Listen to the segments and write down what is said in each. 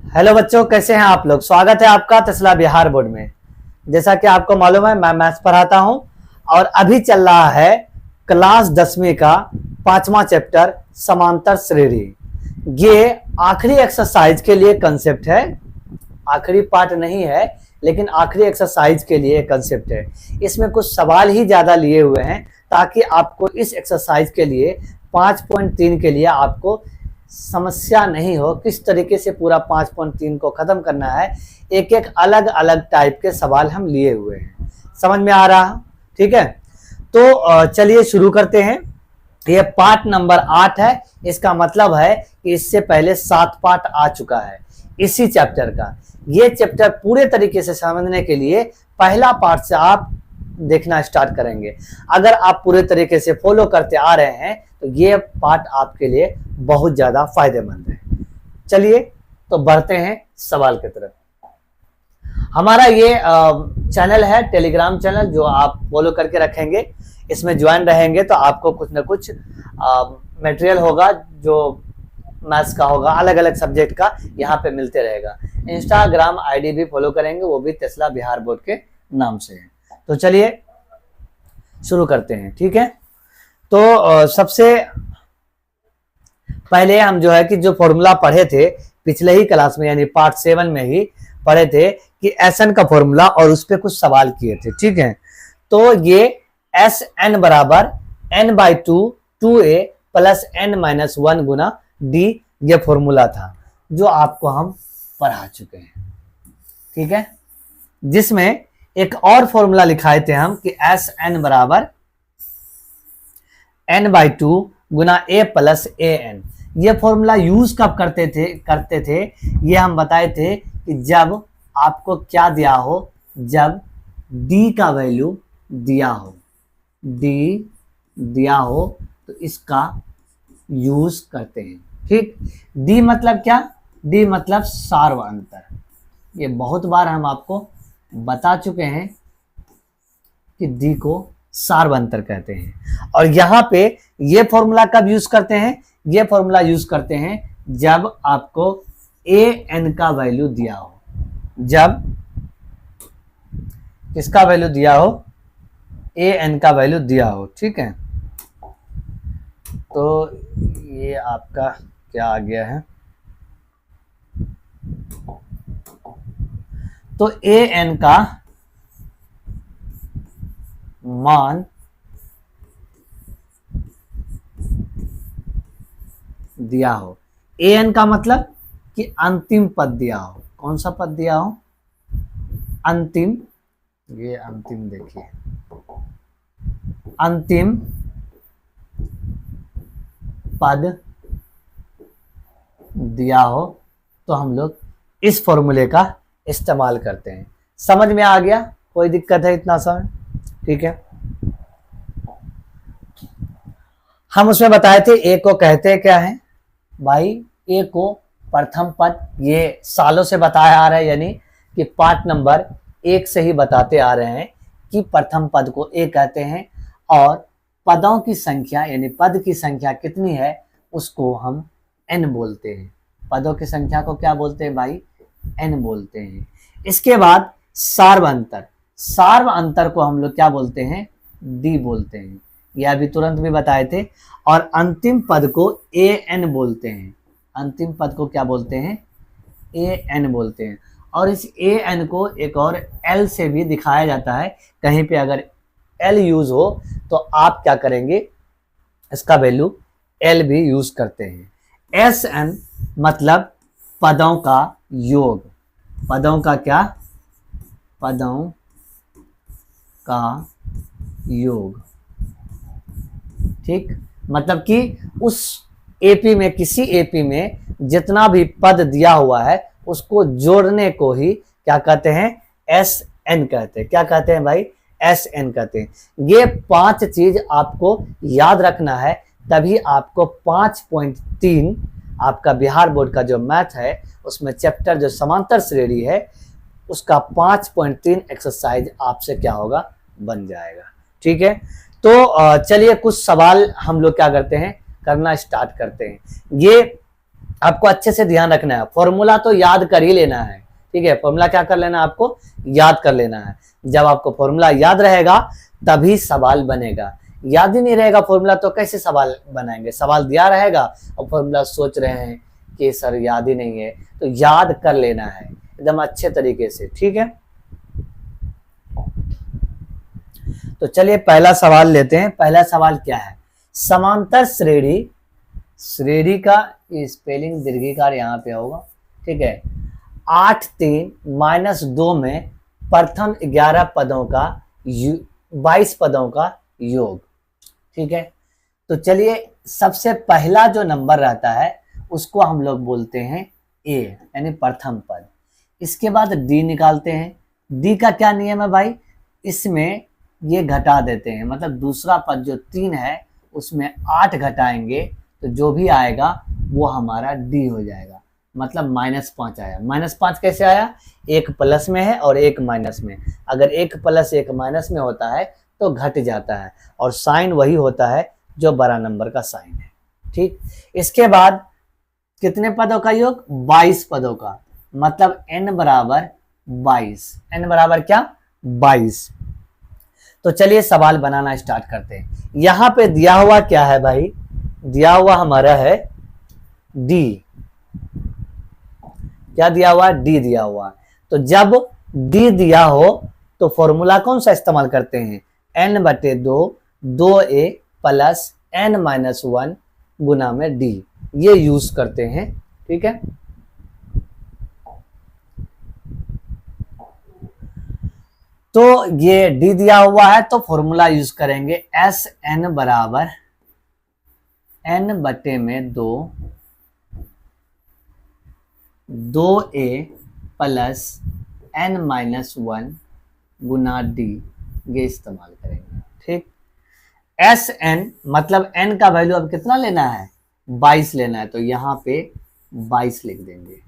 Hello बच्चों, कैसे हैं आप लोग। स्वागत है आपका तसला बिहार बोर्ड में। जैसा कि आपको मालूम है, मैं मैथ्स पढ़ाता हूं और अभी चल रहा है क्लास 10वीं का 5वां चैप्टर समांतर श्रेणी। ये आखिरी एक्सरसाइज के लिए कंसेप्ट है, आखिरी पार्ट नहीं है लेकिन आखिरी एक्सरसाइज के लिए कंसेप्ट है। इसमें कुछ सवाल ही ज्यादा लिए हुए हैं ताकि आपको इस एक्सरसाइज के लिए 5.3 के लिए आपको समस्या नहीं हो किस तरीके से पूरा 5.3 को खत्म करना है। एक एक अलग अलग टाइप के सवाल हम लिए हुए हैं, समझ में आ रहा। ठीक है, तो चलिए शुरू करते हैं। ये पार्ट नंबर 8 है। इसका मतलब है कि इससे पहले 7 पार्ट आ चुका है इसी चैप्टर का। ये चैप्टर पूरे तरीके से समझने के लिए पहला पार्ट से आप देखना स्टार्ट करेंगे। अगर आप पूरे तरीके से फॉलो करते आ रहे हैं तो ये पार्ट आपके लिए बहुत ज्यादा फायदेमंद है। चलिए तो बढ़ते हैं सवाल की तरफ। हमारा ये चैनल है, टेलीग्राम चैनल, जो आप फॉलो करके रखेंगे, इसमें ज्वाइन रहेंगे तो आपको कुछ ना कुछ मटेरियल होगा जो मैथ्स का होगा, अलग अलग सब्जेक्ट का यहाँ पे मिलते रहेगा। इंस्टाग्राम आईडी भी फॉलो करेंगे, वो भी तसला बिहार बोर्ड के नाम से है। तो चलिए शुरू करते हैं। ठीक है, तो सबसे पहले हम जो है कि जो फॉर्मूला पढ़े थे पिछले ही क्लास में, यानी पार्ट 7 में ही पढ़े थे कि एस एन का फॉर्मूला, और उस पर कुछ सवाल किए थे। ठीक है, तो ये एस एन बराबर n/2 2a प्लस n-1 गुना डी, ये फॉर्मूला था जो आपको हम पढ़ा चुके हैं। ठीक है, जिसमें एक और फॉर्मूला लिखाए थे हम कि एस एन बराबर n/2 गुना a प्लस ए एन। ये फॉर्मूला यूज कब करते थे ये हम बताए थे कि जब आपको क्या दिया हो, जब d का वैल्यू दिया हो, d दिया हो तो इसका यूज करते हैं। ठीक, d मतलब क्या, d मतलब सार्व अंतर। ये बहुत बार हम आपको बता चुके हैं कि d को सार्व अंतर कहते हैं। और यहाँ पे ये फॉर्मूला कब यूज करते हैं, ये फॉर्मूला यूज करते हैं जब आपको ए एन का वैल्यू दिया हो, जब किसका वैल्यू दिया हो, ए एन का वैल्यू दिया हो। ठीक है, तो ये आपका क्या आ गया है, तो ए एन का मान दिया हो। ए एन का मतलब कि अंतिम पद दिया हो। कौन सा पद दिया हो, अंतिम, ये अंतिम देखिए, अंतिम पद दिया हो तो हम लोग इस फॉर्मूले का इस्तेमाल करते हैं। समझ में आ गया, कोई दिक्कत है इतना समय। ठीक है, हम उसमें बताए थे ए को कहते क्या है भाई, ए को प्रथम पद, ये सालों से बताया आ रहा है, यानी कि पार्ट नंबर 1 से ही बताते आ रहे हैं कि प्रथम पद को ए कहते हैं, और पदों की संख्या यानी पद की संख्या कितनी है उसको हम n बोलते हैं। पदों की संख्या को क्या बोलते हैं भाई, n बोलते हैं। इसके बाद सार्व अंतर, सार्व अंतर को हम लोग क्या बोलते हैं, d बोलते हैं, यह अभी तुरंत भी बताए थे। और अंतिम पद को ए एन बोलते हैं, अंतिम पद को क्या बोलते हैं, ए एन बोलते हैं। और इस ए एन को एक और एल से भी दिखाया जाता है। कहीं पे अगर एल यूज हो तो आप क्या करेंगे, इसका वैल्यू एल भी यूज करते हैं। एस एन मतलब पदों का योग, पदों का क्या, पदों का योग। ठीक, मतलब कि उस एपी में, किसी एपी में जितना भी पद दिया हुआ है उसको जोड़ने को ही क्या कहते हैं, एस एन कहते हैं। क्या कहते हैं भाई, एस एन कहते हैं। ये 5 चीज आपको याद रखना है, तभी आपको 5.3 आपका बिहार बोर्ड का जो मैथ है उसमें चैप्टर जो समांतर श्रेणी है उसका 5.3 एक्सरसाइज आपसे क्या होगा, बन जाएगा। ठीक है, तो चलिए कुछ सवाल हम लोग क्या करते हैं, करना स्टार्ट करते हैं। ये आपको अच्छे से ध्यान रखना है, फॉर्मूला तो याद कर ही लेना है, ठीक है। फॉर्मूला क्या कर लेना है, आपको याद कर लेना है। जब आपको फॉर्मूला याद रहेगा तभी सवाल बनेगा। याद ही नहीं रहेगा फॉर्मूला तो कैसे सवाल बनाएंगे। सवाल दिया रहेगा और फॉर्मूला सोच रहे हैं कि सर याद ही नहीं है, तो याद कर लेना है एकदम अच्छे तरीके से, ठीक है। तो चलिए पहला सवाल लेते हैं। पहला सवाल क्या है, समांतर श्रेणी, श्रेणी का स्पेलिंग दीर्घिकार यहाँ पे होगा, ठीक है। 8 3 -2 में प्रथम 11 पदों का 22 पदों का योग, ठीक है। तो चलिए सबसे पहला जो नंबर रहता है उसको हम लोग बोलते हैं ए, यानी प्रथम पद। इसके बाद डी निकालते हैं। डी का क्या नियम है भाई, इसमें ये घटा देते हैं, मतलब दूसरा पद जो 3 है उसमें 8 घटाएंगे तो जो भी आएगा वो हमारा डी हो जाएगा, मतलब -5 आया। -5 कैसे आया, एक प्लस में है और एक माइनस में। अगर एक प्लस एक माइनस में होता है तो घट जाता है, और साइन वही होता है जो बड़ा नंबर का साइन है, ठीक। इसके बाद कितने पदों का योग, 22 पदों का, मतलब n बराबर 22। n बराबर क्या, 22। तो चलिए सवाल बनाना स्टार्ट करते हैं। यहां पे दिया हुआ क्या है भाई, दिया हुआ हमारा है डी। क्या दिया हुआ, डी दिया हुआ। तो जब डी दिया हो तो फॉर्मूला कौन सा इस्तेमाल करते हैं, n/2 2a प्लस n-1 गुना में डी, ये यूज करते हैं, ठीक है। तो ये डी दिया हुआ है तो फॉर्मूला यूज करेंगे Sn बराबर n/2 2a प्लस n-1 गुना डी, ये इस्तेमाल करेंगे, ठीक। Sn मतलब n का वैल्यू अब कितना लेना है, 22 लेना है, तो यहाँ पे 22 लिख देंगे,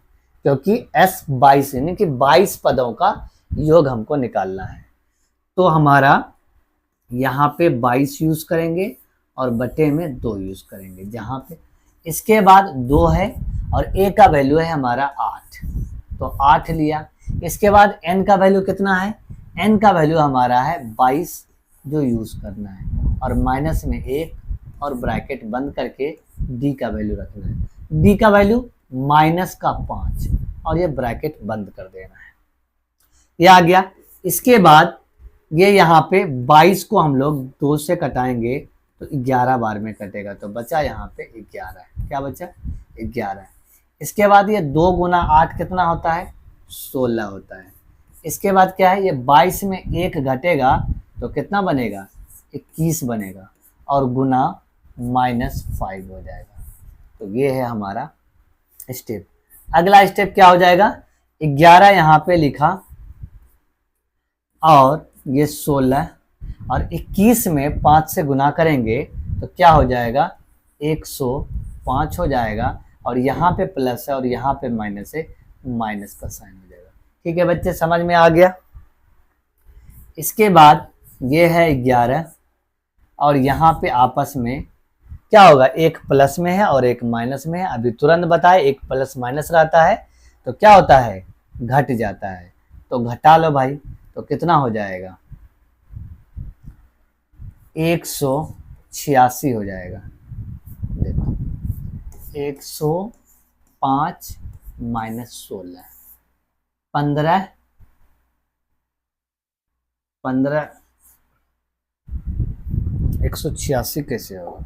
क्योंकि S 22 यानी कि 22 पदों का योग हमको निकालना है। तो हमारा यहाँ पे 22 यूज करेंगे और बटे में 2 यूज करेंगे जहाँ पे। इसके बाद 2 है और a का वैल्यू है हमारा 8, तो 8 लिया। इसके बाद n का वैल्यू कितना है, n का वैल्यू हमारा है 22 जो यूज करना है, और माइनस में 1 और ब्रैकेट बंद करके d का वैल्यू रखना है। d का वैल्यू -5 और ये ब्रैकेट बंद कर देना है, ये आ गया। इसके बाद ये यहाँ पे 22 को हम लोग 2 से कटाएंगे तो 11 बार में कटेगा, तो बचा यहाँ पे 11। क्या बचा, 11। इसके बाद ये 2 गुना 8 कितना होता है, 16 होता है। इसके बाद क्या है, ये 22 में 1 घटेगा तो कितना बनेगा, 21 बनेगा, और गुना -5 हो जाएगा। तो ये है हमारा स्टेप। अगला स्टेप क्या हो जाएगा, 11 यहाँ पे लिखा और ये 16 और 21 में 5 से गुना करेंगे तो क्या हो जाएगा, 105 हो जाएगा, और यहाँ पे प्लस है और यहाँ पे माइनस है, माइनस का साइन हो जाएगा। ठीक है बच्चे, समझ में आ गया। इसके बाद ये है 11 और यहाँ पे आपस में क्या होगा, एक प्लस में है और एक माइनस में है। अभी तुरंत बताए, एक प्लस माइनस रहता है तो क्या होता है, घट जाता है। तो घटा लो भाई, तो कितना हो जाएगा, 186 हो जाएगा। देखो 105 माइनस 16, 15 186 कैसे होगा,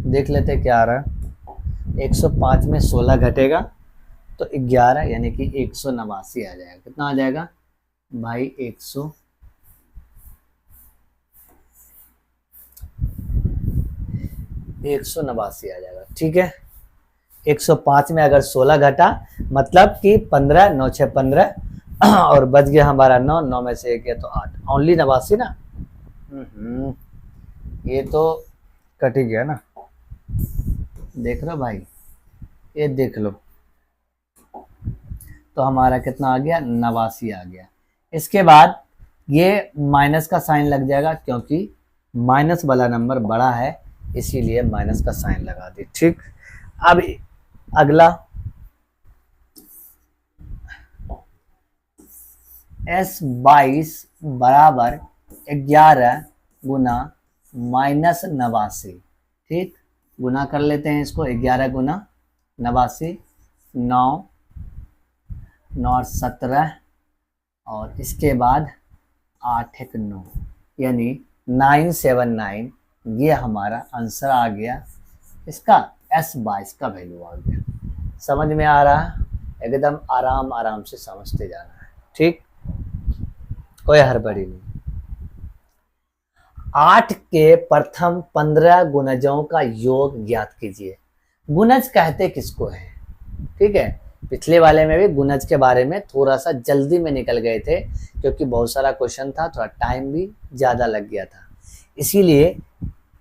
देख लेते क्या आ रहा है। 105 में 16 घटेगा तो 11 यानी कि 189 आ जाएगा। कितना आ जाएगा भाई, 189 आ जाएगा। ठीक है, 105 में अगर 16 घटा मतलब कि 15, 9 6 15 और बच गया हमारा 9, 9 में से 1 गया तो 8, ओनली 89 ना। ये तो कट ही गया ना, देख लो भाई, ये देख लो। तो हमारा कितना आ गया, 89 आ गया। इसके बाद ये माइनस का साइन लग जाएगा क्योंकि माइनस वाला नंबर बड़ा है, इसीलिए माइनस का साइन लगा दी। ठीक, अब अगला S22 बराबर 11 गुना -89। ठीक, गुना कर लेते हैं इसको। 11 गुना 89, 9 9 17 और इसके बाद 8 1 9 यानी 979। ये हमारा आंसर आ गया। इसका S22 का वैल्यू आ गया। समझ में आ रहा है? एकदम आराम आराम से समझते जाना है। ठीक, कोई हड़बड़ी नहीं। 8 के प्रथम 15 गुणजों का योग ज्ञात कीजिए। गुणज कहते किसको है? ठीक है, पिछले वाले में भी गुणज के बारे में थोड़ा सा जल्दी में निकल गए थे क्योंकि बहुत सारा क्वेश्चन था, थोड़ा टाइम भी ज़्यादा लग गया था, इसीलिए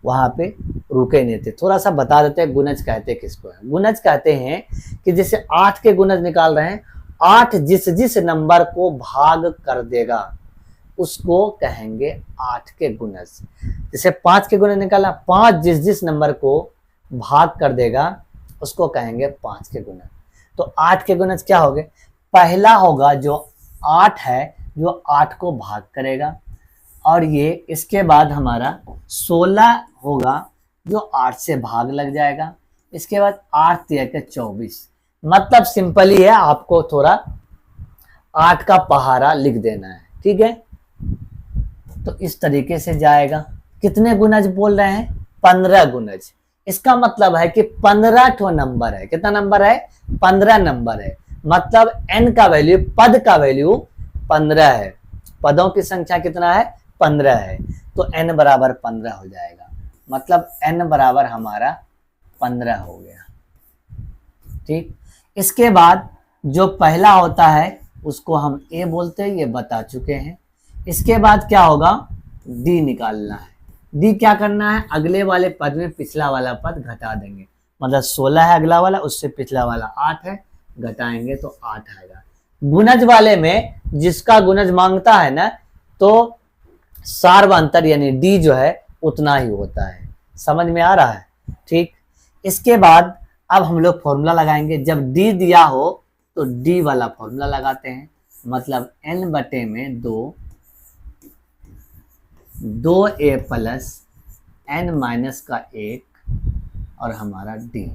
वहाँ पे रुके नहीं थे। थोड़ा सा बता देते हैं गुणज कहते किसको है। गुणज कहते हैं कि जैसे 8 के गुणज निकाल रहे हैं, 8 जिस जिस नंबर को भाग कर देगा उसको कहेंगे 8 के गुणज। जैसे 5 के गुणज निकाला, 5 जिस जिस नंबर को भाग कर देगा उसको कहेंगे 5 के गुणज। तो 8 के गुणज क्या हो गए? पहला होगा जो 8 है, जो 8 को भाग करेगा, और ये इसके बाद हमारा 16 होगा जो 8 से भाग लग जाएगा। इसके बाद 8 3 24। मतलब सिंपल ही है, आपको थोड़ा 8 का पहाड़ा लिख देना है। ठीक है, तो इस तरीके से जाएगा। कितने गुणज बोल रहे हैं? 15 गुणज। इसका मतलब है कि 15 ठो नंबर है। कितना नंबर है? 15 नंबर है। मतलब n का वैल्यू, पद का वैल्यू 15 है। पदों की संख्या कितना है? 15 है। तो n बराबर 15 हो जाएगा। मतलब n बराबर हमारा 15 हो गया। ठीक, इसके बाद जो पहला होता है उसको हम a बोलते हैं, ये बता चुके हैं। इसके बाद क्या होगा? d निकालना है। d क्या करना है? अगले वाले पद में पिछला वाला पद घटा देंगे। मतलब 16 है अगला वाला, उससे पिछला वाला 8 है, घटाएंगे तो 8 आएगा। गुणज वाले में जिसका गुणज मांगता है ना, तो सार्वंतर यानी d जो है उतना ही होता है। समझ में आ रहा है? ठीक, इसके बाद अब हम लोग फॉर्मूला लगाएंगे। जब d दिया हो तो d वाला फॉर्मूला लगाते हैं। मतलब n बटे में 2a प्लस n माइनस का 1 और हमारा d।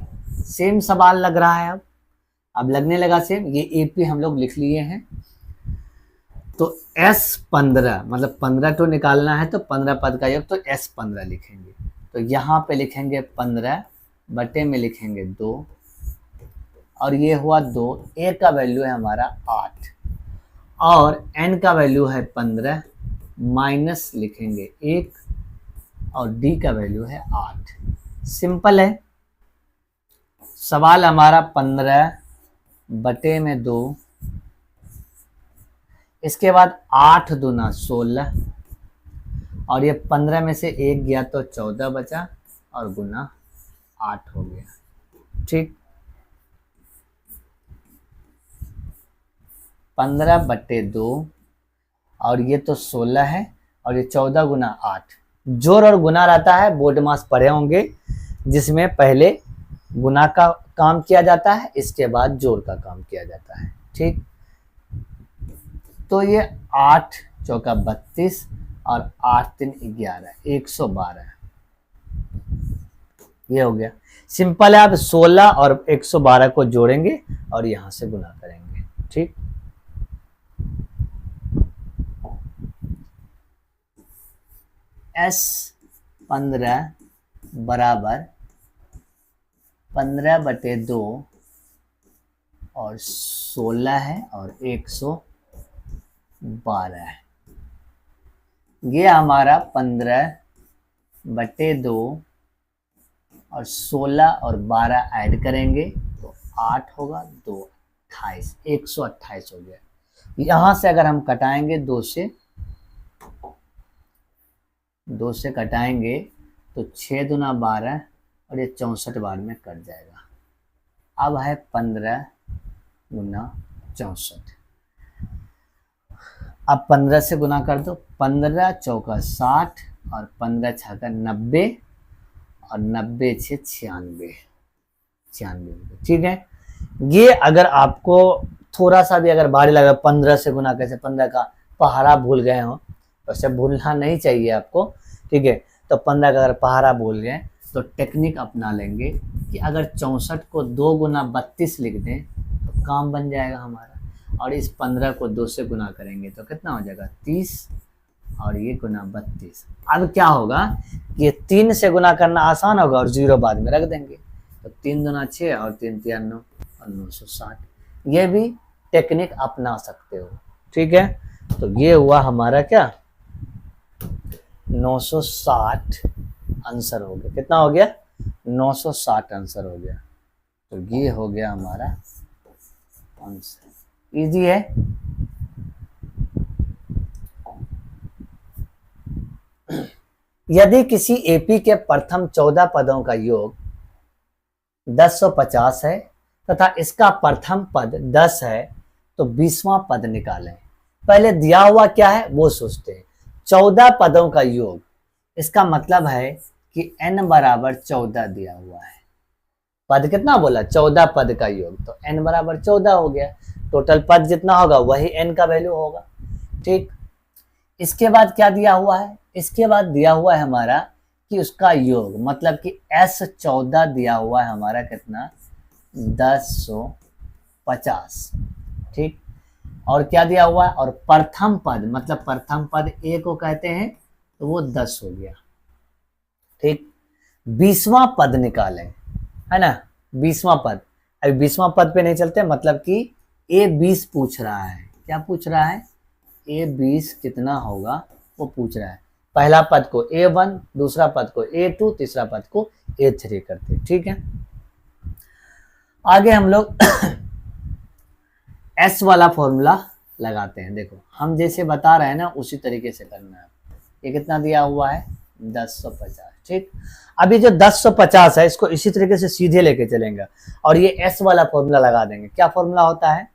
सेम सवाल लग रहा है। अब लगने लगा सेम। ये AP हम लोग लिख लिए हैं। तो S15 मतलब 15 तो निकालना है, तो 15 पद का योग, तो S15 लिखेंगे। तो यहाँ पे लिखेंगे 15 बटे में लिखेंगे 2 और ये हुआ 2। a का वैल्यू है हमारा 8 और n का वैल्यू है 15, माइनस लिखेंगे 1 और d का वैल्यू है 8। सिंपल है। सवाल हमारा 15 बटे में 2, इसके बाद 8 दूना 16 और ये 15 में से 1 गया तो 14 बचा और गुना 8 हो गया। ठीक, 15 बटे 2 और ये तो 16 है और ये 14 गुना 8। जोड़ और गुना रहता है, बोर्ड मास पढ़े होंगे, जिसमें पहले गुना का काम किया जाता है, इसके बाद जोड़ का काम किया जाता है। ठीक, तो ये 8 चौका 32 और 8 3 11, 112 ये हो गया। सिंपल है। आप 16 और 112 को जोड़ेंगे और यहां से गुना करेंगे। ठीक, S15 बराबर 15 बटे 2 और 16 है और 112 है। ये हमारा 15 बटे 2 और 16 और 12 ऐड करेंगे तो 8 होगा, 2 28, 128 हो गया। यहाँ से अगर हम कटाएंगे 2 से कटाएंगे तो 6 दूना 12 और ये 64 बार में कट जाएगा। अब है 15 गुना 64। अब 15 से गुना कर दो, 15 चौका 60 और 15 छक्का 90 और 90 6 96, 96। ठीक है, ये अगर आपको थोड़ा सा भी अगर भारी लगा 15 से गुना कैसे, 15 का पहाड़ा भूल गए हो, वैसे भूलना नहीं चाहिए आपको। ठीक है, तो 15 का अगर पहाड़ा भूल गए तो टेक्निक अपना लेंगे कि अगर 64 को 2 गुना 32 लिख दें तो काम बन जाएगा हमारा। और इस 15 को 2 से गुना करेंगे तो कितना हो जाएगा 30, और ये गुना 32। अब क्या होगा, ये 3 से गुना करना आसान होगा और 0 बाद में रख देंगे, तो 3 दूना 6 और 3 तिया 9 और 960। ये भी टेक्निक अपना सकते हो। ठीक है, तो ये हुआ हमारा क्या 960 आंसर हो गया। कितना हो गया 960 आंसर हो गया। तो ये हो गया हमारा आंसर। इजी है। यदि किसी एपी के प्रथम 14 पदों का योग 1050 है तथा इसका प्रथम पद 10 है तो 20वां पद निकालें। पहले दिया हुआ क्या है वो सोचते हैं। 14 पदों का योग, इसका मतलब है कि n बराबर 14 दिया हुआ है। पद कितना बोला 14 पद का योग, तो n बराबर 14 हो गया। टोटल पद जितना होगा वही n का वैल्यू होगा। ठीक, इसके बाद क्या दिया हुआ है, इसके बाद दिया हुआ है हमारा कि उसका योग, मतलब कि S14 दिया हुआ है हमारा कितना 1050। ठीक, और क्या दिया हुआ है, और प्रथम पद, मतलब प्रथम पद a को कहते हैं तो वो 10 हो गया। ठीक, 20वां पद निकालें, है ना 20वां पद। अभी 20वां पद पे नहीं चलते, मतलब कि a 20 पूछ रहा है। क्या पूछ रहा है, a 20 कितना होगा वो पूछ रहा है। पहला पद को a1, दूसरा पद को a2, तीसरा पद को a3 करते। ठीक है, आगे हम लोग S वाला फॉर्मूला लगाते हैं। देखो हम जैसे बता रहे हैं ना उसी तरीके से करना है। ये कितना दिया हुआ है 1050। ठीक, अभी जो 1050 है इसको इसी तरीके से सीधे लेके चलेंगे और ये S वाला फॉर्मूला लगा देंगे। क्या फॉर्मूला होता है,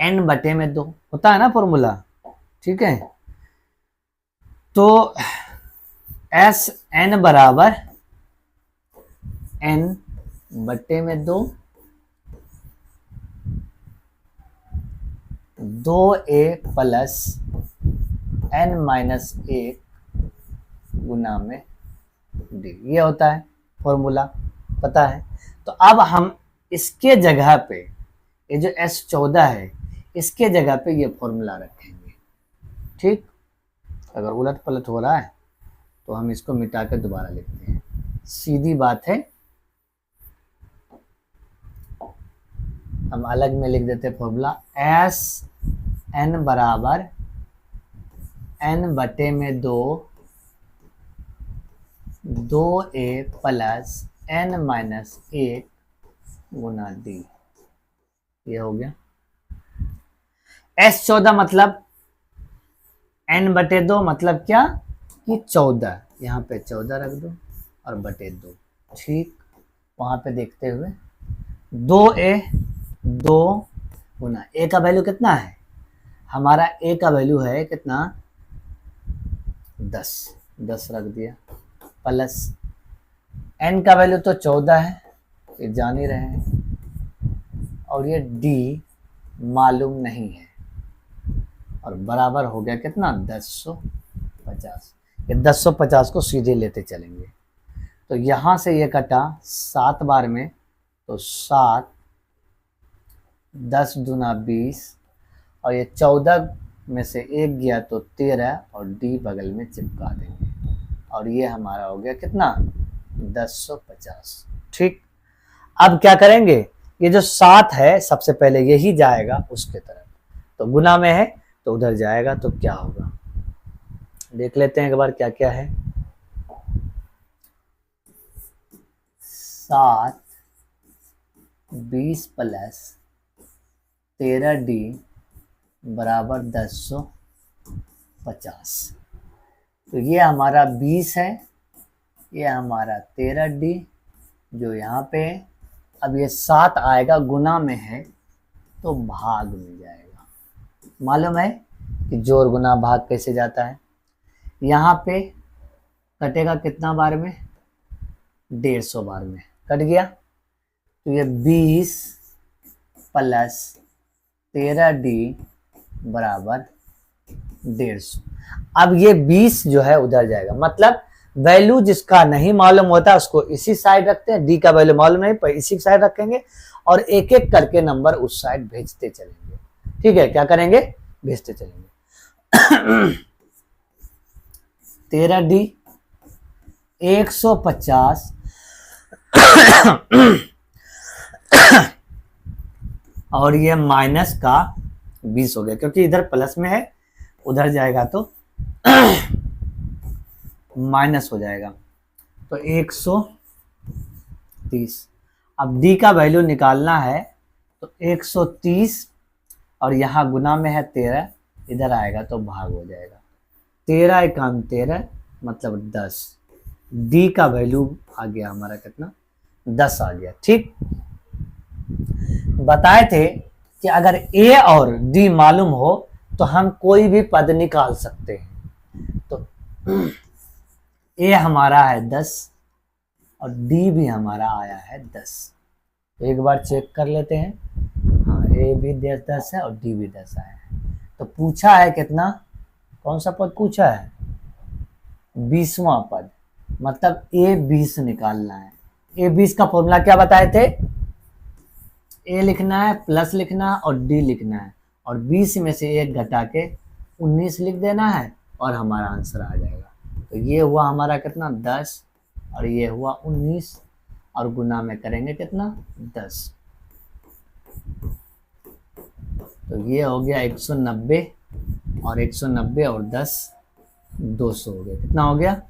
n/2 होता है ना फॉर्मूला। ठीक है, तो S n बराबर n/2 2a प्लस n-1 गुना में d, ये होता है फॉर्मूला, पता है। तो अब हम इसके जगह पे ये जो S14 है इसके जगह पे ये फॉर्मूला रखेंगे। ठीक, अगर उलट पलट हो रहा है तो हम इसको मिटा कर दोबारा लिखते हैं, सीधी बात है। हम अलग में लिख देते फॉर्मूला, S n बराबर n/2 2a प्लस n-1 गुना d, ये हो गया। S14 मतलब n/2 मतलब क्या कि 14, यहाँ पे 14 रख दो और बटे 2। ठीक, वहां पे देखते हुए 2a 2 गुना a का वैल्यू कितना है हमारा, a का वैल्यू है कितना 10 रख दिया, प्लस n का वैल्यू तो 14 है, ये जान ही रहे हैं, और ये d मालूम नहीं है, और बराबर हो गया कितना 1050। ये 1050 को सीधे लेते चलेंगे तो यहाँ से ये कटा 7 बार में, तो 7 10 दूना 20, और ये 14 में से 1 गया तो 13, और d बगल में चिपका देंगे, और ये हमारा हो गया कितना 1050। ठीक, अब क्या करेंगे, ये जो 7 है सबसे पहले यही जाएगा उसके तरफ, तो गुना में है तो उधर जाएगा, तो क्या होगा देख लेते हैं एक बार क्या क्या है। 7 20 प्लस 13d बराबर 1050। तो ये हमारा 20 है, ये हमारा 13d जो यहाँ पे है। अब ये 7 आएगा गुना में है तो भाग में जाएगा। मालूम है कि जोड़ गुना भाग कैसे जाता है। यहाँ पे कटेगा कितना बार में 150 बार में कट गया। तो ये 20 प्लस 13D बराबर 150। अब ये 20 जो है उधर जाएगा, मतलब वैल्यू जिसका नहीं मालूम होता उसको इसी साइड रखते हैं, डी का वैल्यू मालूम नहीं पर इसी साइड रखेंगे और एक एक करके नंबर उस साइड भेजते चलेंगे। ठीक है, क्या करेंगे, भेजते चलेंगे। 13D 150 और ये माइनस का 20 हो गया, क्योंकि इधर प्लस में है उधर जाएगा तो माइनस हो जाएगा। तो 130। अब डी का वैल्यू निकालना है तो 130 और यहाँ गुना में है 13, इधर आएगा तो भाग हो जाएगा। 13 एकान 13 मतलब 10। डी का वैल्यू आ गया हमारा कितना, 10 आ गया। ठीक, बताए थे कि अगर ए और डी मालूम हो तो हम कोई भी पद निकाल सकते हैं। तो ए हमारा है 10 और डी भी हमारा आया है 10। एक बार चेक कर लेते हैं। हाँ, ए भी 10 है और डी भी 10 आया है। तो पूछा है कितना, कौन सा पद पूछा है, 20वां पद, मतलब ए 20 निकालना है। ए 20 का फॉर्मूला क्या बताए थे, ए लिखना है प्लस लिखना है और डी लिखना है और 20 में से 1 घटा के 19 लिख देना है और हमारा आंसर आ जाएगा। तो ये हुआ हमारा कितना, 10 और ये हुआ 19 और गुना में करेंगे कितना, 10। तो ये हो गया 190 और 190 और 10 200 हो गया। कितना हो गया,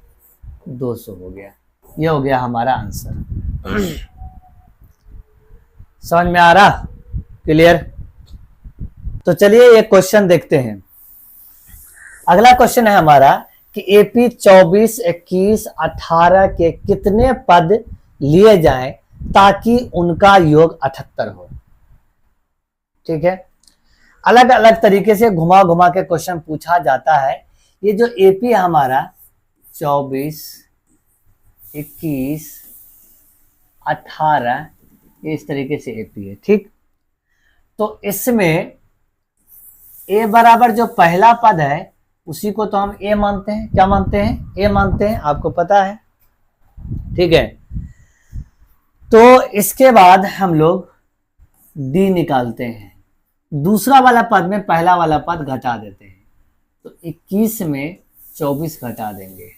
200 हो गया। ये हो गया हमारा आंसर। समझ में आ रहा, क्लियर। तो चलिए एक क्वेश्चन देखते हैं। अगला क्वेश्चन है हमारा कि एपी 24, 21, 18 के कितने पद लिए जाएं ताकि उनका योग 78 हो। ठीक है, अलग अलग तरीके से घुमा घुमा के क्वेश्चन पूछा जाता है। ये जो एपी हमारा 24, 21, 18 ये इस तरीके से एपी है। ठीक, तो इसमें ए बराबर जो पहला पद है उसी को तो हम ए मानते हैं। क्या मानते हैं, ए मानते हैं, आपको पता है। ठीक है, तो इसके बाद हम लोग डी निकालते हैं। दूसरा वाला पद में पहला वाला पद घटा देते हैं। तो 21 में 24 घटा देंगे।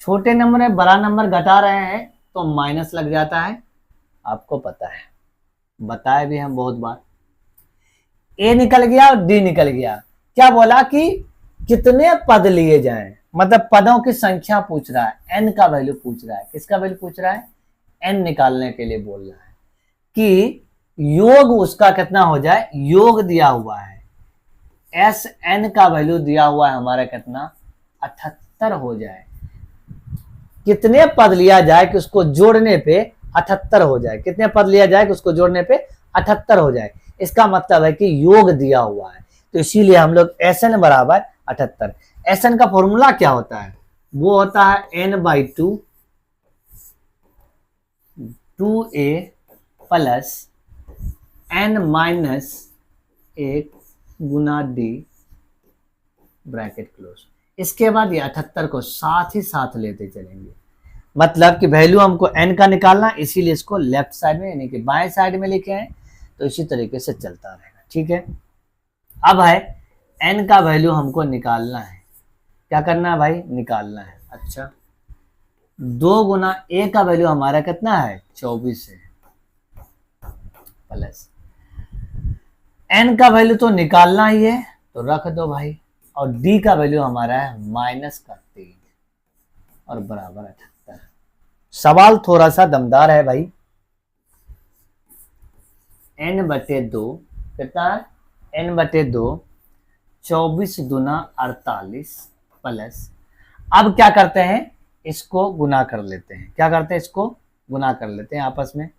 छोटे नंबर में बड़ा नंबर घटा रहे हैं तो माइनस लग जाता है, आपको पता है, बताए भी हम बहुत बार। ए निकल गया और डी निकल गया। क्या बोला कि कितने पद लिए जाएं, मतलब पदों की संख्या पूछ रहा है, एन का वैल्यू पूछ रहा है। किसका वैल्यू पूछ रहा है, एन निकालने के लिए बोल रहा है कि योग उसका कितना हो जाए, योग दिया हुआ है एस एन का वैल्यू दिया हुआ है हमारा कितना, 78 हो जाए। कितने पद लिया जाए कि उसको जोड़ने पे 78 हो जाए, कितने पद लिया जाए कि उसको जोड़ने पे 78 हो जाए। इसका मतलब है कि योग दिया हुआ है, तो इसीलिए हम लोग एस एन बराबर 78। एस एन का फॉर्मूला क्या होता है, वो होता है n/2 2a प्लस n-1 गुना डी ब्रैकेट क्लोज। इसके बाद ये 78 को साथ ही साथ लेते चलेंगे, मतलब कि वैल्यू हमको n का निकालना, इसीलिए इसको लेफ्ट साइड में यानी कि बाएं साइड में लिखे हैं। तो इसी तरीके से चलता रहेगा। ठीक है, अब है n का वैल्यू हमको निकालना है। क्या करना है भाई, निकालना है। अच्छा, 2 गुना a का वैल्यू हमारा कितना है, 24 है, प्लस n का वैल्यू तो निकालना ही है तो रख दो भाई, और d का वैल्यू हमारा है -3 और बराबर 78। सवाल थोड़ा सा दमदार है भाई। n/2 कितना है, n/2 24 दूना 48 प्लस, अब क्या करते हैं, इसको गुना कर लेते हैं। क्या करते हैं, इसको गुना कर लेते हैं आपस में।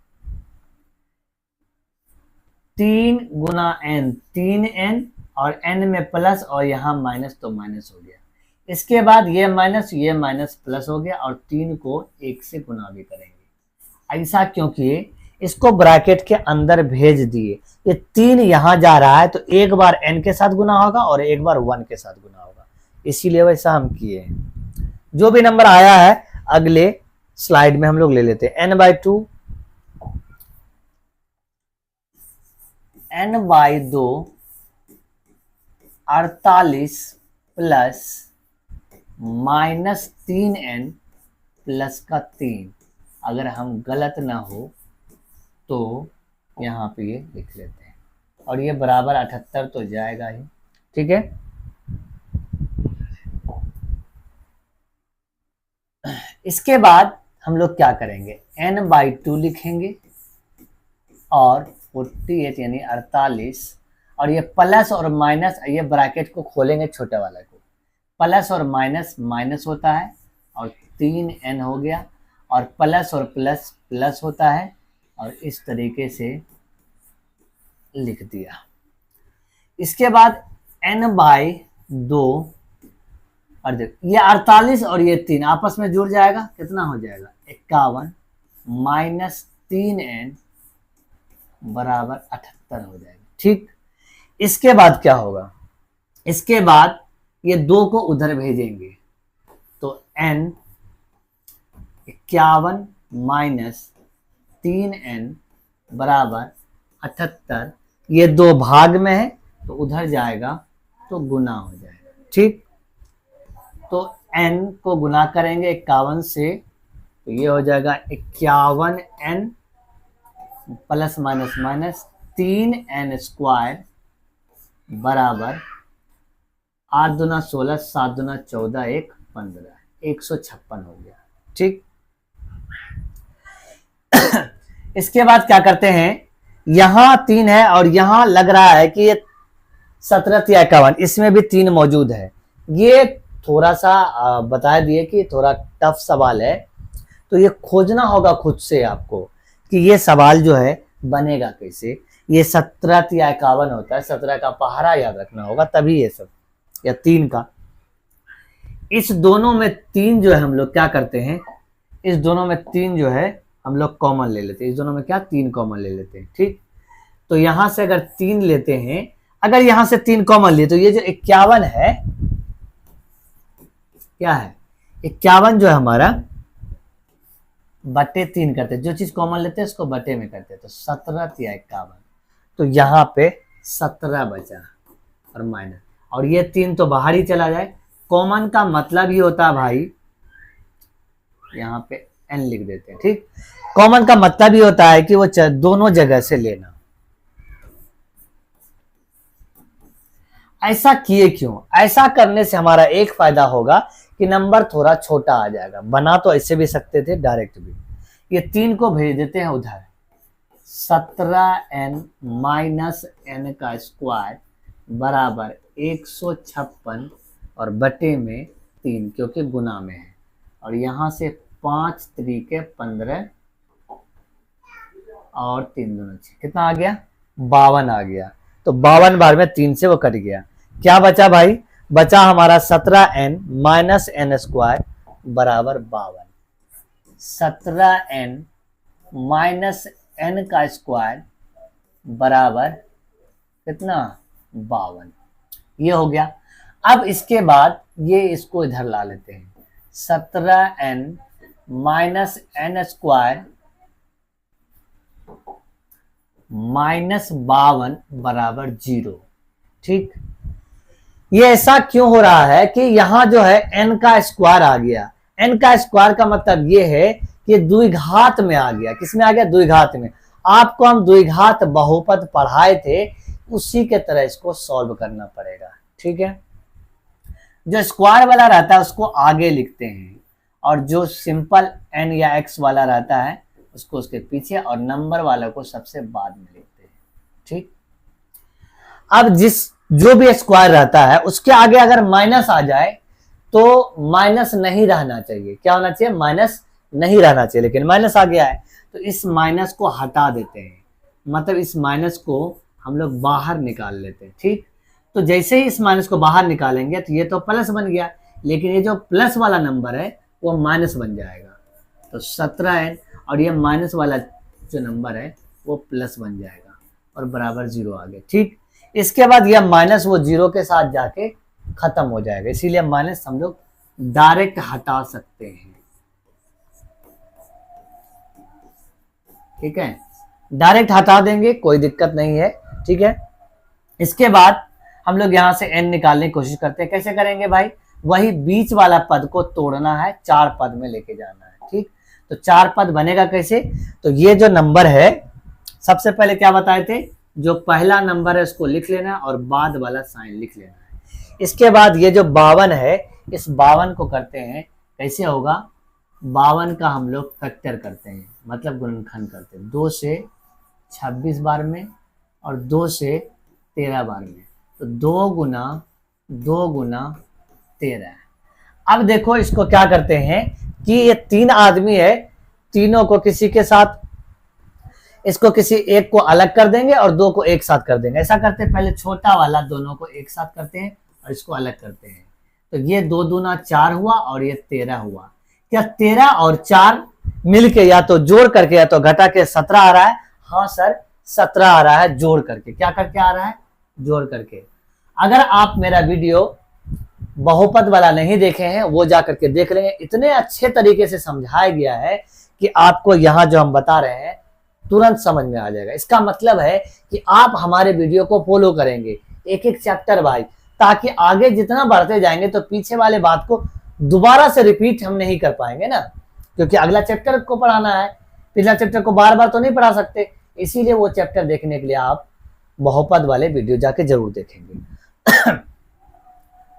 3 गुना n 3n और n में प्लस और यहां माइनस, तो माइनस हो गया। इसके बाद ये माइनस प्लस हो गया और 3 को 1 से गुना भी करेंगे। ऐसा क्यों किए? इसको ब्रैकेट के अंदर भेज दिए। ये 3 यहां जा रहा है तो एक बार n के साथ गुना होगा और एक बार 1 के साथ गुना होगा, इसीलिए वैसा हम किए हैं। जो भी नंबर आया है अगले स्लाइड में हम लोग ले लेते हैं। n/2 n/2 48 plus -3n plus का 3। अगर हम गलत ना हो तो यहाँ पे ये लिख लेते हैं और ये बराबर 78 तो जाएगा ही। ठीक है, इसके बाद हम लोग क्या करेंगे, n/2 लिखेंगे और 48 यानी 48 और ये प्लस और माइनस, ये ब्रैकेट को खोलेंगे छोटे वाला को, प्लस और माइनस माइनस होता है और 3n हो गया और प्लस और प्लस प्लस होता है और इस तरीके से लिख दिया। इसके बाद n/2 और देखो ये 48 और ये 3 आपस में जुड़ जाएगा, कितना हो जाएगा 51 माइनस 3n बराबर 78 हो जाएगा। ठीक, इसके बाद क्या होगा, इसके बाद ये 2 को उधर भेजेंगे तो n 51 माइनस 3n बराबर 78, ये 2 भाग में है तो उधर जाएगा तो गुना हो जाएगा। ठीक, तो n को गुना करेंगे 51 से तो ये हो जाएगा 51n plus minus minus 3n square बराबर 8 दूना 16 7 दूना 14 1 15 156 हो गया। ठीक, इसके बाद क्या करते हैं, यहां 3 है और यहां लग रहा है कि ये 17 या 51, इसमें भी 3 मौजूद है। ये थोड़ा सा बता दिए कि थोड़ा टफ सवाल है तो ये खोजना होगा खुद से आपको कि ये सवाल जो है बनेगा कैसे। ये 17 या 51 होता है, 17 का पहाड़ा याद रखना होगा तभी ये सब, या 3 का। इस दोनों में 3 जो है हम लोग क्या करते हैं, इस दोनों में 3 जो है हम लोग कॉमन ले लेते हैं, इस दोनों में क्या 3 कॉमन ले लेते हैं। ठीक, तो यहां से अगर 3 लेते हैं, अगर यहां से 3 कॉमन लिए तो ये जो 51 है क्या है, 51 जो है हमारा बटे 3 करते हैं, जो चीज कॉमन लेते हैं उसको बटे में करते हैं, तो 17 या 51, तो यहाँ पे 17 बचा और माइनस, और ये 3 तो बाहर ही चला जाए। कॉमन का मतलब ही होता है भाई, यहाँ पे n लिख देते हैं। ठीक, कॉमन का मतलब ही होता है कि वो दोनों जगह से लेना। ऐसा किए क्यों, ऐसा करने से हमारा एक फायदा होगा कि नंबर थोड़ा छोटा आ जाएगा। बना तो ऐसे भी सकते थे डायरेक्ट भी, ये 3 को भेज देते हैं उधर, 17n माइनस n का स्क्वायर बराबर 156 और बटे में 3 क्योंकि गुना में है, और यहां से 5 तरीके 15 और 3 दूना 6, कितना आ गया 52 आ गया। तो 52 बार में 3 से वो कट गया, क्या बचा भाई, बचा हमारा 17n माइनस n स्क्वायर बराबर 52। 17n माइनस n का स्क्वायर बराबर कितना 52, ये हो गया। अब इसके बाद ये इसको इधर ला लेते हैं, 17n minus n square minus 52 बराबर 0। ठीक, ये ऐसा क्यों हो रहा है कि यहां जो है n का स्क्वायर आ गया। n का स्क्वायर का मतलब ये है कि द्विघात में आ गया, किसमें आ गया द्विघात में। आपको हम द्विघात बहुपद पढ़ाए थे, उसी के तरह इसको सॉल्व करना पड़ेगा। ठीक है, जो स्क्वायर वाला रहता है उसको आगे लिखते हैं और जो सिंपल n या x वाला रहता है उसको उसके पीछे, और नंबर वाला को सबसे बाद में लिखते हैं। ठीक, अब जो भी स्क्वायर रहता है उसके आगे अगर माइनस आ जाए तो माइनस नहीं रहना चाहिए, क्या होना चाहिए माइनस नहीं रहना चाहिए, लेकिन माइनस आ गया है तो इस माइनस को हटा देते हैं, मतलब इस माइनस को हम लोग बाहर निकाल लेते हैं। ठीक, तो जैसे ही इस माइनस को बाहर निकालेंगे तो ये तो प्लस बन गया, लेकिन ये जो प्लस वाला नंबर है वो माइनस बन जाएगा। तो 17n और ये माइनस वाला जो नंबर है वो प्लस बन जाएगा और बराबर 0 आ गया। ठीक, इसके बाद यह माइनस वो 0 के साथ जाके खत्म हो जाएगा, इसीलिए माइनस हम लोग डायरेक्ट हटा सकते हैं। ठीक है, डायरेक्ट हटा देंगे, कोई दिक्कत नहीं है। ठीक है, इसके बाद हम लोग यहां से n निकालने की कोशिश करते हैं। कैसे करेंगे भाई? वही बीच वाला पद को तोड़ना है, 4 पद में लेके जाना है। ठीक, तो 4 पद बनेगा कैसे? तो ये जो नंबर है, सबसे पहले क्या बताए थे, जो पहला नंबर है उसको लिख लेना है और बाद वाला साइन लिख लेना है। इसके बाद ये जो 52 है, इस 52 को करते हैं, कैसे होगा? 52 का हम लोग फैक्टर करते हैं, मतलब गुणनखंड करते हैं, 2 से 26 बार में और 2 से 13 बार में। तो 2 गुना 13। अब देखो इसको क्या करते हैं कि ये 3 आदमी है, तीनों को किसी के साथ, इसको किसी एक को अलग कर देंगे और 2 को एक साथ कर देंगे। ऐसा करते हैं, पहले छोटा वाला दोनों को एक साथ करते हैं और इसको अलग करते हैं। तो ये 2 दूना 4 हुआ और ये 13 हुआ। क्या 13 और 4 मिलके या तो जोड़ करके या तो घटा के 17 आ रहा है? हाँ सर, 17 आ रहा है जोड़ करके। क्या करके आ रहा है? जोड़ करके। अगर आप मेरा वीडियो बहुपद वाला नहीं देखे हैं, वो जा करके देख लेंगे, इतने अच्छे तरीके से समझाया गया है कि आपको यहाँ जो हम बता रहे हैं तुरंत समझ में आ जाएगा। इसका मतलब है कि आप हमारे वीडियो को फॉलो करेंगे एक एक चैप्टर वाइज, ताकि आगे जितना बढ़ते जाएंगे तो पीछे वाले बात को दोबारा से रिपीट हम नहीं कर पाएंगे ना, क्योंकि अगला चैप्टर को पढ़ाना है, पिछला चैप्टर को बार बार तो नहीं पढ़ा सकते। इसीलिए वो चैप्टर देखने के लिए आप बहुपद वाले वीडियो जाके जरूर देखेंगे।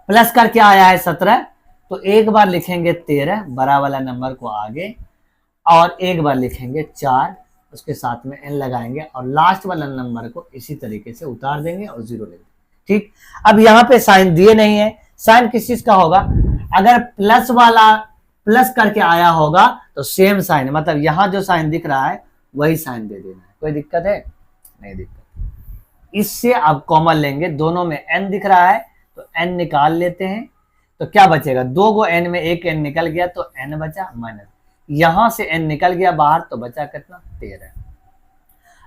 प्लस करके आया है 17, तो एक बार लिखेंगे 13 बड़ा वाला नंबर को आगे, और एक बार लिखेंगे 4, उसके साथ में n लगाएंगे और लास्ट वाला नंबर को इसी तरीके से उतार देंगे और 0 ले देंगे। ठीक, अब यहाँ पे साइन दिए नहीं है, साइन किस चीज का होगा? अगर प्लस वाला प्लस करके आया होगा तो सेम साइन, मतलब यहाँ जो साइन दिख रहा है वही साइन दे देना है। कोई दिक्कत है? नहीं दिक्कत। इससे आप कॉमन लेंगे, दोनों में n दिख रहा है तो n निकाल लेते हैं, तो क्या बचेगा? 2 गो n में एक n निकल गया तो n बचा माइनस, यहां से n निकल गया बाहर तो बचा कितना? 13।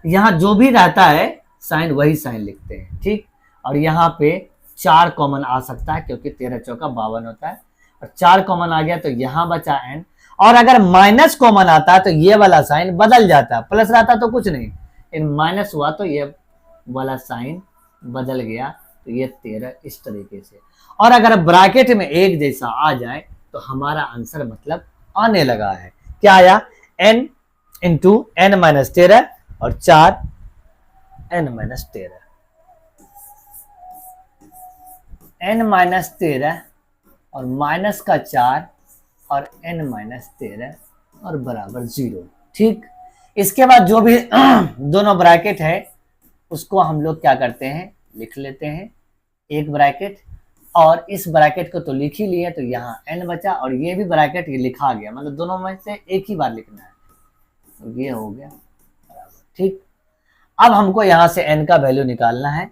यहां जो भी रहता है साइन वही साइन लिखते हैं। ठीक, और यहाँ पे 4 कॉमन आ सकता है क्योंकि 13 चौका 52 होता है, और 4 कॉमन आ गया तो यहाँ बचा n। और अगर माइनस कॉमन आता है तो ये वाला साइन बदल जाता है, प्लस रहता तो कुछ नहीं, इन माइनस हुआ तो ये वाला साइन बदल गया, तो ये 13 इस तरीके से। और अगर ब्रैकेट में एक जैसा आ जाए तो हमारा आंसर मतलब आने लगा है। क्या आया? n इंटू n माइनस 13 और 4 n माइनस 13, n माइनस 13 और माइनस का 4 और n माइनस 13 और बराबर 0। ठीक, इसके बाद जो भी दोनों ब्रैकेट है उसको हम लोग क्या करते हैं? लिख लेते हैं एक ब्रैकेट, और इस ब्रैकेट को तो लिख ही लिए, तो यहाँ n बचा और ये भी ब्रैकेट ये लिखा गया, मतलब दोनों में से एक ही बार लिखना है, तो ये हो गया बराबर। ठीक, अब हमको यहाँ से n का वैल्यू निकालना है।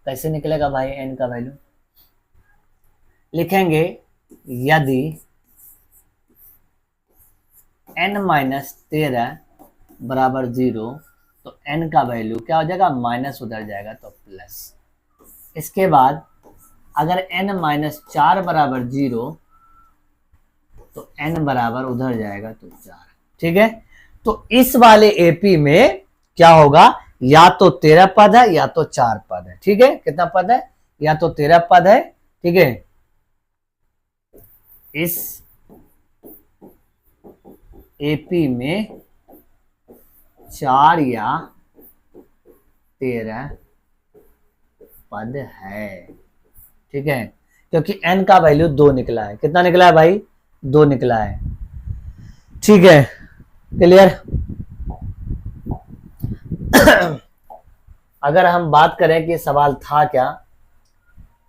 कैसे निकलेगा भाई n का वैल्यू? लिखेंगे यदि n माइनस 13 बराबर 0 तो n का वैल्यू क्या हो जाएगा? माइनस उधर जाएगा तो प्लस। इसके बाद अगर n माइनस 4 बराबर 0 तो n बराबर उधर जाएगा तो 4। ठीक है, तो इस वाले एपी में क्या होगा? या तो 13 पद है या तो 4 पद है। ठीक है, कितना पद है? या तो 13 पद है। ठीक है, इस एपी में 4 या 13 पद है। ठीक है, क्योंकि n का वैल्यू 2 निकला है। कितना निकला है भाई? 2 निकला है। ठीक है, क्लियर? अगर हम बात करें कि सवाल था क्या,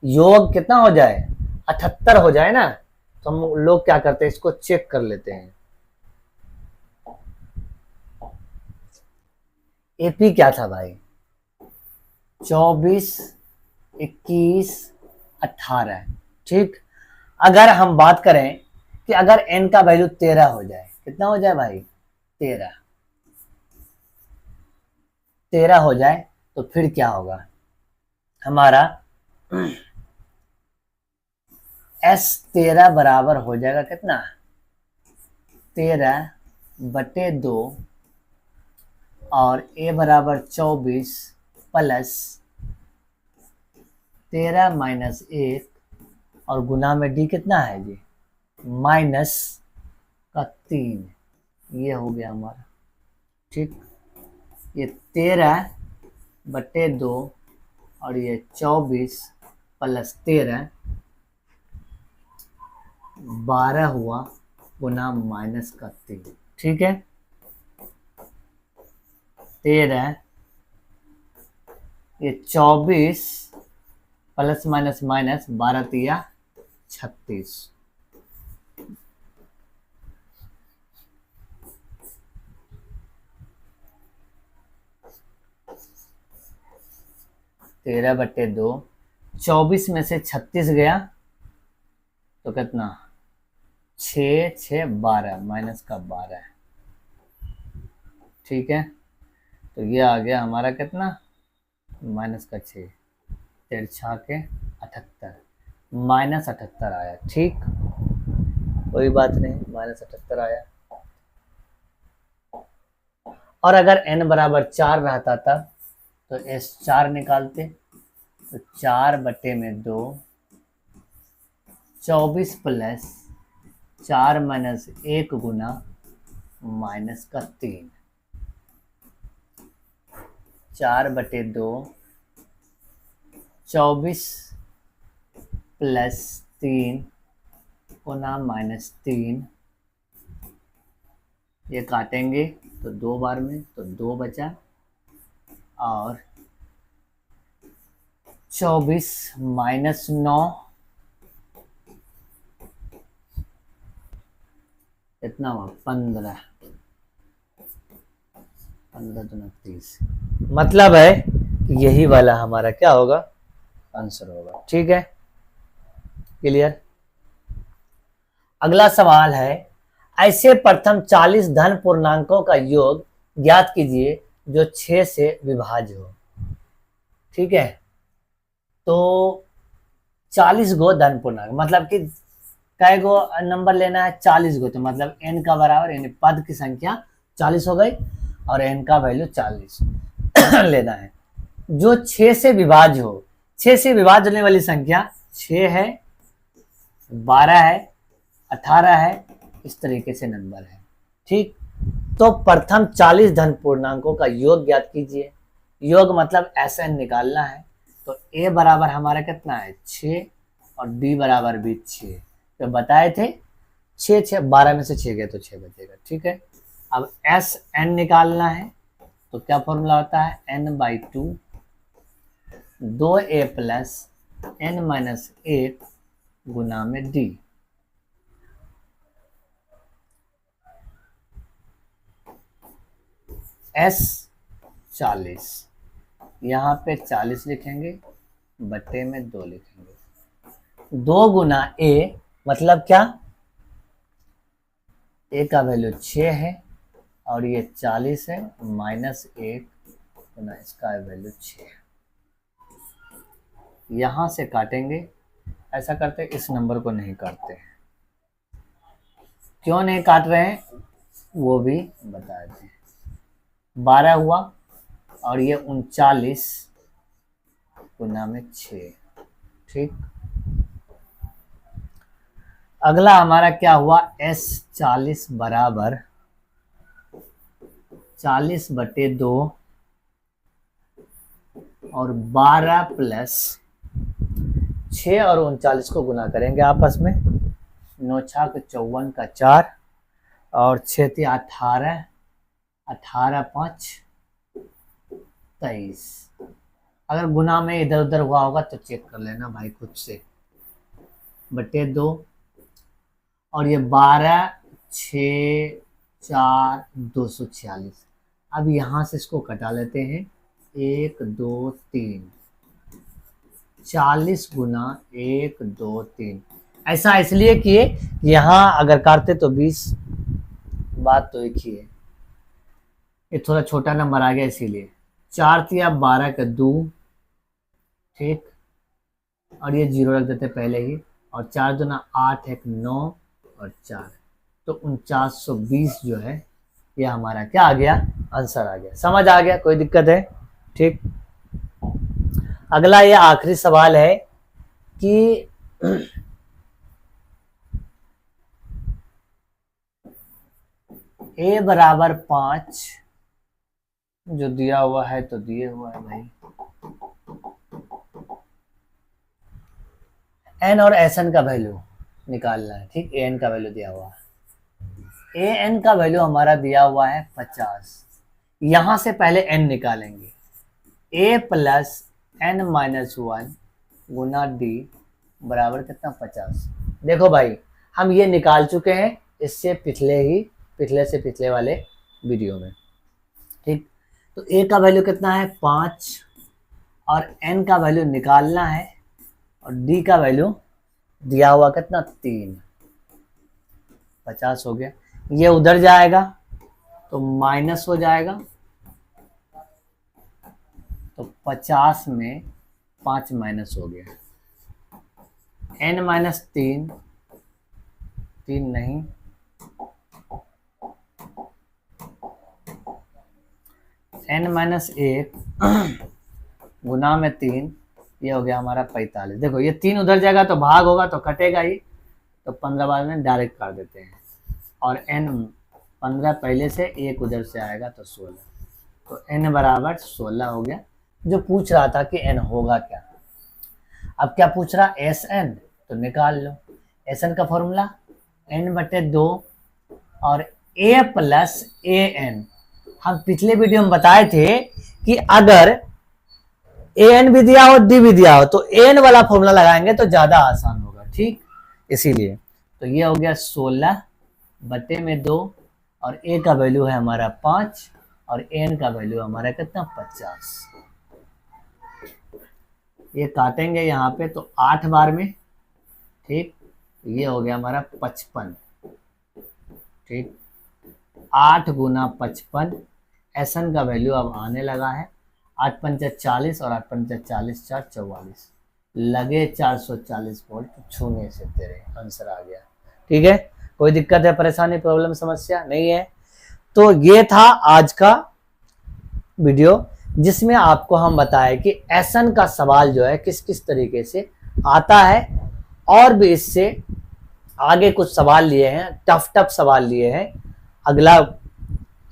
योग कितना हो जाए? 78 हो जाए ना, तो हम लोग क्या करते हैं? इसको चेक कर लेते हैं। एपी क्या था भाई? 24, 21, 18। ठीक, अगर हम बात करें कि अगर n का वैल्यू 13 हो जाए, कितना हो जाए भाई, 13 हो जाए, तो फिर क्या होगा हमारा S13 बराबर हो जाएगा कितना, 13/2 और a बराबर 24 प्लस 13 माइनस 1 और गुना में d कितना है जी, -3, ये हो गया हमारा। ठीक, ये 13/2 और ये 24 प्लस 13, 12 हुआ गुना -3। ठीक है, 13, ये 24 प्लस माइनस माइनस 12 तिया 36। तेरह बटे 2, 24 में से 36 गया तो कितना, 6 6 12 माइनस का 12। ठीक है, तो ये आ गया हमारा कितना, -6, 4 6 के 78, -78 आया। ठीक, कोई बात नहीं, -78 आया। और अगर n बराबर 4 रहता तब तो S4 निकालते, तो 4/2, 24 प्लस 4 माइनस 1 गुना -3, 4/2, 24 प्लस 3 गुना -3, ये काटेंगे तो 2 बार में, तो 2 बचा, और 24 माइनस 9 कितना हुआ, 15, 15 दूना 30। मतलब है कि यही वाला हमारा क्या होगा, आंसर होगा। ठीक है, क्लियर। अगला सवाल है, ऐसे प्रथम 40 धन पूर्णांकों का योग ज्ञात कीजिए जो 6 से विभाज्य हो। ठीक है, तो 40 गो धन पूर्णांक, मतलब कि कै गो नंबर लेना है, 40 गो, तो मतलब n का बराबर यानी पद की संख्या 40 हो गई और n का वैल्यू 40 लेना है जो 6 से विभाज्य हो। 6 से विभाज्य होने वाली संख्या 6 है, 12 है, 18 है, इस तरीके से नंबर है। ठीक, तो प्रथम 40 धन पूर्णांकों का योग ज्ञात कीजिए। योग मतलब SN निकालना है, तो a बराबर हमारा कितना है, 6 और d बराबर भी 6, तो बताए थे 6 6 12 में से 6 गए तो 6 बचेगा। ठीक है, अब SN निकालना है, तो क्या फॉर्मूला होता है, n/2, 2a प्लस n-1 गुना में d। S40, यहाँ पे 40 लिखेंगे, बटे में 2 लिखेंगे, 2 गुना a मतलब क्या, a का वैल्यू 6 है और ये 40 है, -1 गुना इसका वैल्यू 6 है। यहाँ से काटेंगे, ऐसा करते इस नंबर को नहीं काटते हैं, क्यों नहीं काट रहे हैं वो भी बता देते हैं। 12 हुआ और ये 39 गुना में 6। ठीक, अगला हमारा क्या हुआ, S40 बराबर 40/2 और 12 प्लस 6 और 39 को गुना करेंगे आपस में, 9 6 54 का 4 और 6 18, 18 5 23। अगर गुना में इधर उधर हुआ होगा तो चेक कर लेना भाई खुद से, बटे 2 और ये 12 6 4 246। अब यहाँ से इसको कटा लेते हैं, 1 2 3, 40 गुना 1 2 3, ऐसा इसलिए किए कि यहाँ अगर काटते तो 20, बात तो एक ही है, ये थोड़ा छोटा नंबर आ गया इसीलिए। 4 तिया 12 का 2, ठीक, और ये 0 रख देते पहले ही, और 4 दूना 8 1 9 और 4, तो 4920 जो है ये हमारा क्या आ गया, आंसर आ गया। समझ आ गया, कोई दिक्कत है? ठीक, अगला ये आखिरी सवाल है कि a बराबर 5 जो दिया हुआ है, तो दिए हुआ है भाई, n और sn का वैल्यू निकालना है। ठीक, an का वैल्यू दिया हुआ है, an का वैल्यू हमारा दिया हुआ है 50। यहां से पहले n निकालेंगे, a plus n minus 1 Guna d बराबर कितना, 50। देखो भाई, हम ये निकाल चुके हैं इससे पिछले से पिछले वाले वीडियो में। ठीक, तो a का वैल्यू कितना है 5 और n का वैल्यू निकालना है, और d का वैल्यू दिया हुआ कितना 3, 50 हो गया। ये उधर जाएगा तो माइनस हो जाएगा, तो 50 में 5 माइनस हो गया, n माइनस 3 नहीं, n माइनस 1 गुना में 3, ये हो गया हमारा 45। देखो ये 3 उधर जाएगा तो भाग होगा तो कटेगा ही, तो 15 बाद में डायरेक्ट कर देते हैं, और n 15 पहले से 1 उधर से आएगा तो 16, तो n बराबर 16 हो गया। जो पूछ रहा था कि n होगा क्या, अब क्या पूछ रहा, Sn, तो निकाल लो। Sn का फॉर्मूला n/2 और a प्लस an। हम पिछले वीडियो में बताए थे कि अगर an भी दिया हो d भी दिया हो तो an वाला फॉर्मूला लगाएंगे तो ज्यादा आसान होगा। ठीक, इसीलिए तो ये हो गया 16/2 और a का वैल्यू है हमारा 5 और n का वैल्यू हमारा कितना 50। ये काटेंगे यहाँ पे तो 8 बार में, ठीक, ये हो गया हमारा 55। ठीक, 8 गुना 55, Sn का वैल्यू अब आने लगा है 8 पंचा 40 और 8 पंचा 40 4 44, लगे 440 वोल्ट, छूने से तेरे आंसर आ गया। ठीक है, कोई दिक्कत है, परेशानी, प्रॉब्लम, समस्या नहीं है? तो ये था आज का वीडियो जिसमें आपको हम बताए कि Sn का सवाल जो है किस किस तरीके से आता है, और भी इससे आगे कुछ सवाल लिए हैं, टफ सवाल लिए हैं, अगला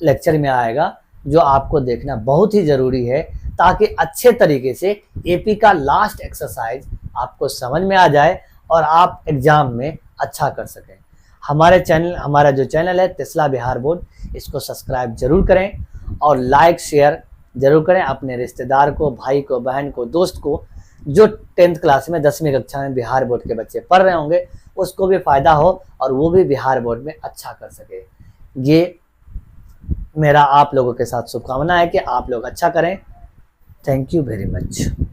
लेक्चर में आएगा, जो आपको देखना बहुत ही जरूरी है ताकि अच्छे तरीके से एपी का लास्ट एक्सरसाइज आपको समझ में आ जाए और आप एग्जाम में अच्छा कर सकें। हमारा जो चैनल है टेस्ला बिहार बोर्ड, इसको सब्सक्राइब जरूर करें और लाइक शेयर जरूर करें अपने रिश्तेदार को, भाई को, बहन को, दोस्त को, जो 10th क्लास में 10वीं कक्षा में बिहार बोर्ड के बच्चे पढ़ रहे होंगे, उसको भी फायदा हो और वो भी बिहार बोर्ड में अच्छा कर सके। ये मेरा आप लोगों के साथ शुभकामना है कि आप लोग अच्छा करें। Thank you very much.